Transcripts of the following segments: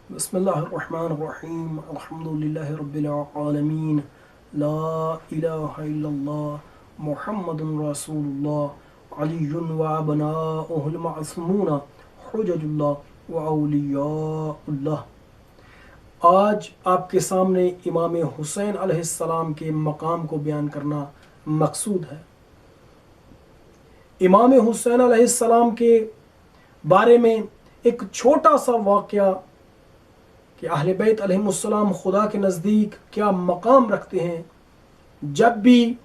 बिस्मिल्लाहिर्रहमानिर्रहीम अल्हम्दुलिल्लाहि रब्बिल आलमीन ला इलाहा इल्लल्लाह मुहम्मदुर रसूलुल्लाह अलियुन व अबनाउहुल मासूमून हुज्जतुल्लाह व औलियाउल्लाह। आज आपके सामने इमाम हुसैन अलैहिस्सलाम के मकाम को बयान करना मकसूद है। इमाम हुसैन अलैहिस्सलाम के बारे में एक छोटा सा वाक़या कि अहले बैत अलैहिमुस्सलाम खुदा के नज़दीक क्या मकाम रखते हैं। जब भी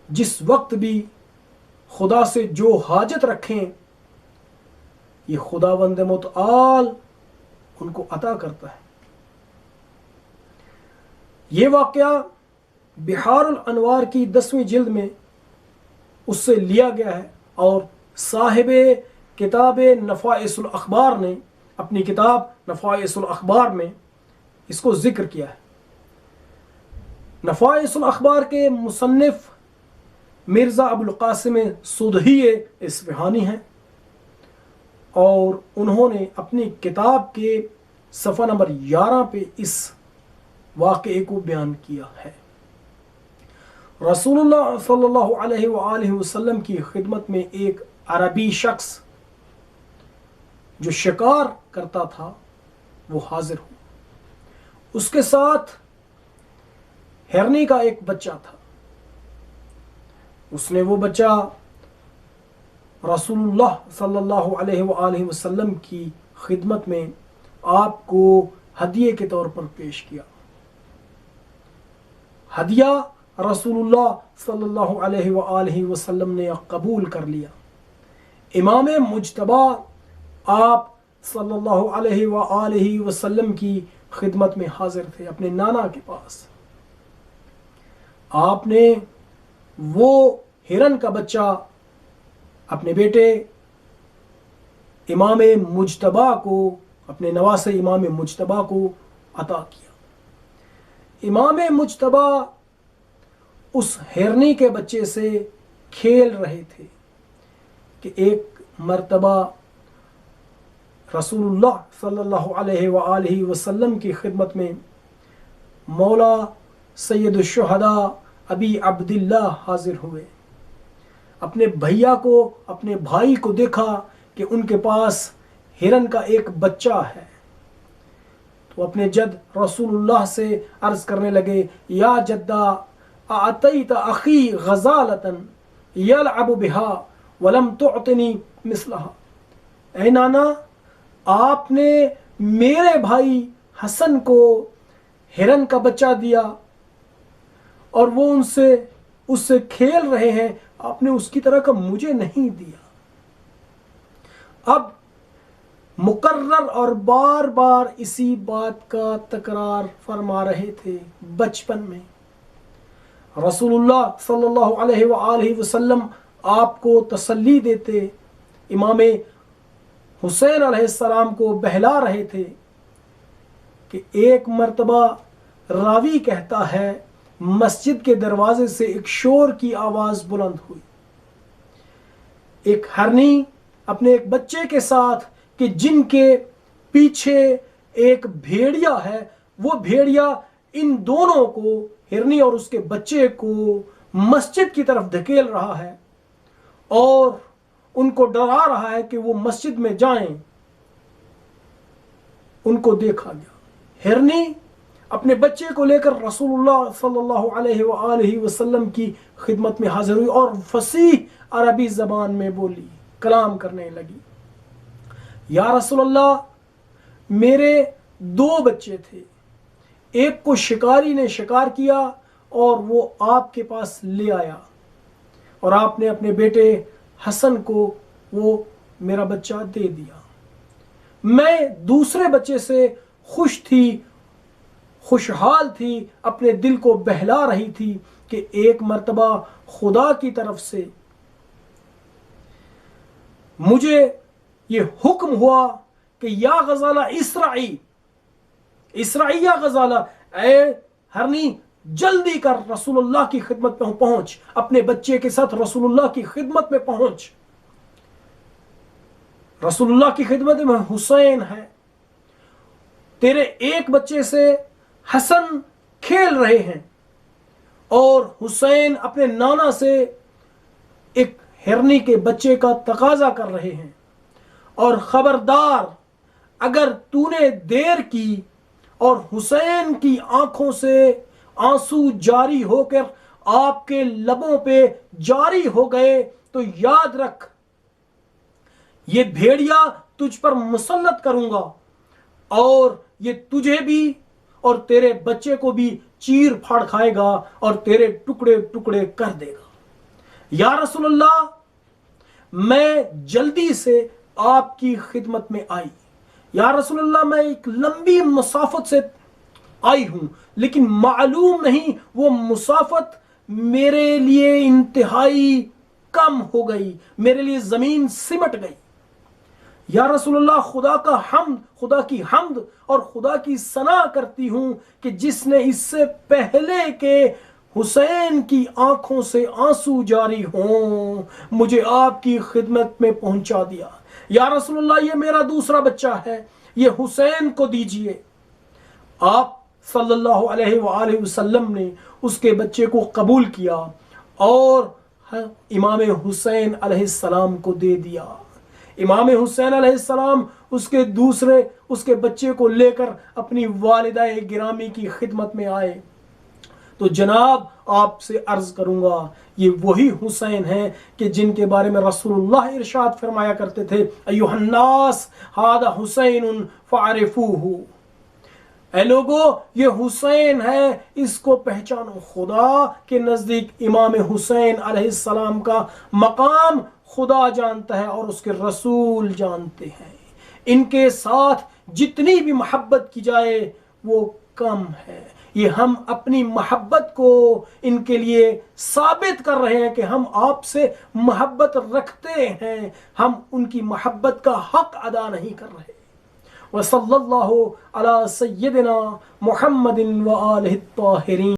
जिस वक्त भी खुदा से जो हाजत रखें ये खुदावंद मुतआल उनको अता करता है। ये वाक़या बिहारुल अनवार की 10वीं जिल्द में उससे लिया गया है और साहिबे किताब नफ़ाइसुल अखबार ने अपनी किताब नफ़ाइसुल अखबार में इसको ज़िक्र किया है। नफ़ाइसुल अखबार के मुसन्निफ़ मिर्ज़ा अबुल क़ासिम सुदही इस्फ़हानी हैं और उन्होंने अपनी किताब के सफ़ा नंबर 11 पे इस वाक़े को बयान किया है। रसूलुल्लाह सल्लल्लाहु अलैहि वसल्लम की खिदमत में एक अरबी शख्स जो शिकार करता था वो हाजिर हुआ। उसके साथ हिरनी का एक बच्चा था। उसने वो बच्चा रसूलुल्लाह सल्लल्लाहु अलैहि वसल्लम की खिदमत में आपको हदिये के तौर पर पेश किया। हदिया रसूलुल्लाह सल्लल्लाहु अलैहि वसल्लम ने कबूल कर लिया। इमाम मुज्तबा आप सल्लल्लाहु अलैहि वसल्लम की खिदमत में हाजिर थे अपने नाना के पास। आपने वो हिरन का बच्चा अपने बेटे इमाम मुज्तबा को, अपने नवासे इमाम मुज्तबा को अता किया। इमाम मुज्तबा उस हिरनी के बच्चे से खेल रहे थे कि एक मर्तबा रसूलुल्लाह सल्लल्लाहु अलैहि वसल्लम की खिदमत में मौला सैयदुश शुहदा अबी अब्दुल्लाह हाजिर हुए। अपने भैया को, अपने भाई को देखा कि उनके पास हिरन का एक बच्चा है तो अपने जद रसूलुल्लाह से अर्ज़ करने लगे, या जद्दा आतईत अखी गज़ालतन यलअबु बिहा वलम तुअतिनी मिसलहा। ऐ नाना, आपने मेरे भाई हसन को हिरन का बच्चा दिया और वो उससे खेल रहे हैं, आपने उसकी तरह का मुझे नहीं दिया। अब मुकर्रर और बार बार इसी बात का तकरार फरमा रहे थे। बचपन में रसूलुल्लाह सल्लल्लाहु अलैहि वसल्लम आपको तसल्ली देते, इमाम हुसैन अलैहिस्सलाम को बहला रहे थे कि एक मर्तबा रावी कहता है मस्जिद के दरवाजे से एक शोर की आवाज़ बुलंद हुई। एक हरनी अपने एक बच्चे के साथ कि जिनके पीछे एक भेड़िया है, वो भेड़िया इन दोनों को, हिरनी और उसके बच्चे को, मस्जिद की तरफ धकेल रहा है और उनको डरा रहा है कि वो मस्जिद में जाएं। उनको देखा गया। हिरनी अपने बच्चे को लेकर रसूलुल्लाह सल्लल्लाहु अलैहि वसल्लम की खिदमत में हाजिर हुई और फसीह अरबी ज़बान में बोली, कलाम करने लगी। या रसूलल्लाह, मेरे 2 बच्चे थे, एक को शिकारी ने शिकार किया और वो आपके पास ले आया और आपने अपने बेटे हसन को वो मेरा बच्चा दे दिया। मैं दूसरे बच्चे से खुश थी, खुशहाल थी, अपने दिल को बहला रही थी कि एक मर्तबा खुदा की तरफ से मुझे ये हुक्म हुआ कि या गज़ाला इसराई या गज़ाला, ए हरनी जल्दी कर रसूलुल्लाह की खिदमत में पहुंच, अपने बच्चे के साथ रसूलुल्लाह की खिदमत में पहुंच। रसूलुल्लाह की खिदमत में हुसैन है, तेरे एक बच्चे से हसन खेल रहे हैं और हुसैन अपने नाना से एक हिरनी के बच्चे का तकाजा कर रहे हैं, और खबरदार अगर तूने देर की और हुसैन की आंखों से आंसू जारी होकर आपके लबों पे जारी हो गए तो याद रख, ये भेड़िया तुझ पर मुसल्लत करूंगा और ये तुझे भी और तेरे बच्चे को भी चीर फाड़ खाएगा और तेरे टुकड़े टुकड़े कर देगा। या रसूलुल्लाह, मैं जल्दी से आपकी खिदमत में आई। या रसूलुल्लाह, मैं एक लंबी मुसाफत से आई हूं, लेकिन मालूम नहीं वो मुसाफत मेरे लिए इंतहाई कम हो गई, मेरे लिए जमीन सिमट गई। या रसूलुल्लाह, खुदा की हमद और खुदा की सना करती हूं कि जिसने इससे पहले के हुसैन की आंखों से आंसू जारी हों मुझे आपकी खिदमत में पहुंचा दिया। या रसूलुल्लाह, ये मेरा दूसरा बच्चा है, ये हुसैन को दीजिए। आप सल्लल्लाहु अलैहि वसल्लम ने उसके बच्चे को कबूल किया और इमाम हुसैन अलैहिस्सलाम को दे दिया। इमाम हुसैन अलैहिस्सलाम उसके बच्चे को लेकर अपनी वालिदा गिरामी की खिदमत में आए। तो जनाब, आपसे अर्ज करूंगा, ये वही हुसैन हैं कि जिनके बारे में रसूलुल्लाह इरशाद फरमाया करते थे, अय्युहन्नास हादा हुसैनुन फारिफूहु। ऐ लोगो, ये हुसैन है, इसको पहचानो। खुदा के नजदीक इमाम हुसैन अलैहिस्सलाम का मकाम खुदा जानता है और उसके रसूल जानते हैं। इनके साथ जितनी भी मोहब्बत की जाए वो कम है। ये हम अपनी मोहब्बत को इनके लिए साबित कर रहे हैं कि हम आपसे मोहब्बत रखते हैं, हम उनकी मोहब्बत का हक अदा नहीं कर रहे। वसल्लल्लाहु अला सय्यदिना मुहम्मदिन व आलिहि त्ताहिरीन।